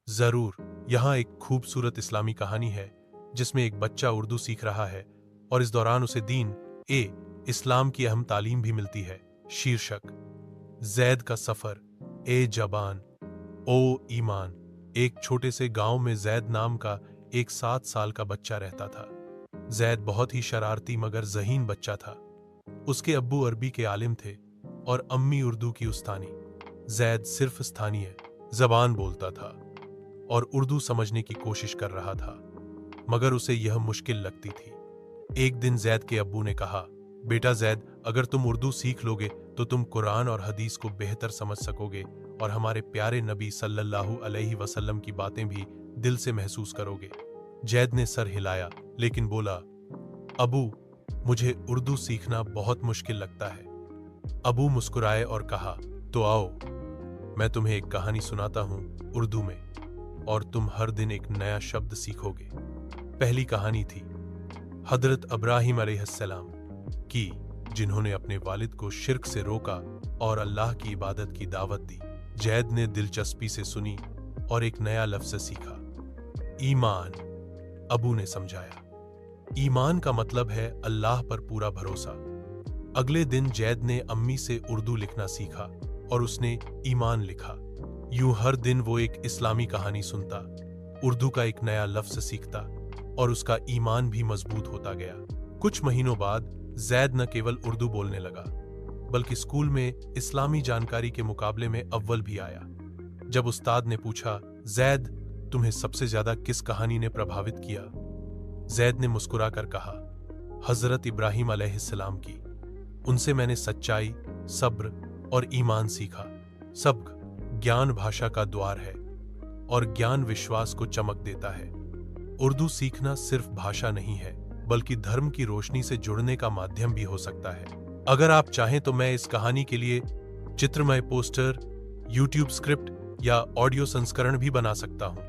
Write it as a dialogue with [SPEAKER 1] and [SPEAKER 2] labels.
[SPEAKER 1] जरूर। यहाँ एक खूबसूरत इस्लामी कहानी है जिसमें एक बच्चा उर्दू सीख रहा है और इस दौरान उसे दीन ए इस्लाम की अहम तालीम भी मिलती है। शीर्षक: जैद का सफर, ए जबान ओ ईमान। एक छोटे से गांव में जैद नाम का एक 7 साल का बच्चा रहता था। जैद बहुत ही शरारती मगर ज़हीन बच्चा था। उसके अब्बू अरबी के आलिम थे और अम्मी उर्दू की उस्तानी। जैद सिर्फ स्थानीय जबान बोलता था और उर्दू समझने की कोशिश कर रहा था, मगर उसे यह मुश्किल लगती थी। एक दिन जैद के अब्बू ने कहा, बेटा जैद, अगर तुम उर्दू सीख लोगे तो तुम कुरान और हदीस को बेहतर समझ सकोगे और हमारे प्यारे नबी सल्लल्लाहु अलैहि वसल्लम की बातें भी दिल से महसूस करोगे। जैद ने सर हिलाया लेकिन बोला, अबू, मुझे उर्दू सीखना बहुत मुश्किल लगता है। अबू मुस्कुराए और कहा, तो आओ, मैं तुम्हें एक कहानी सुनाता हूं उर्दू में और तुम हर दिन एक नया शब्द सीखोगे। पहली कहानी थी हजरत इब्राहिम अलैहिस्सलाम की, जिन्होंने अपने वालिद को शिर्क से रोका और अल्लाह की इबादत की दावत दी। जैद ने दिलचस्पी से सुनी और एक नया लफ्ज़ सीखा, ईमान। अबू ने समझाया, ईमान का मतलब है अल्लाह पर पूरा भरोसा। अगले दिन जैद ने अम्मी से उर्दू लिखना सीखा और उसने ईमान लिखा। यूं हर दिन वो एक इस्लामी कहानी सुनता, उर्दू का एक नया लफ्ज़ सीखता और उसका ईमान भी मजबूत होता गया। कुछ महीनों बाद जैद न केवल उर्दू बोलने लगा बल्कि स्कूल में इस्लामी जानकारी के मुकाबले में अव्वल भी आया। जब उस्ताद ने पूछा, जैद, तुम्हें सबसे ज्यादा किस कहानी ने प्रभावित किया? जैद ने मुस्कुराकर कहा, हजरत इब्राहिम अलैहिस्सलाम की। उनसे मैंने सच्चाई, सब्र और ईमान सीखा। सब्र ज्ञान भाषा का द्वार है और ज्ञान विश्वास को चमक देता है। उर्दू सीखना सिर्फ भाषा नहीं है बल्कि धर्म की रोशनी से जुड़ने का माध्यम भी हो सकता है। अगर आप चाहें तो मैं इस कहानी के लिए चित्रमय पोस्टर, यूट्यूब स्क्रिप्ट या ऑडियो संस्करण भी बना सकता हूं।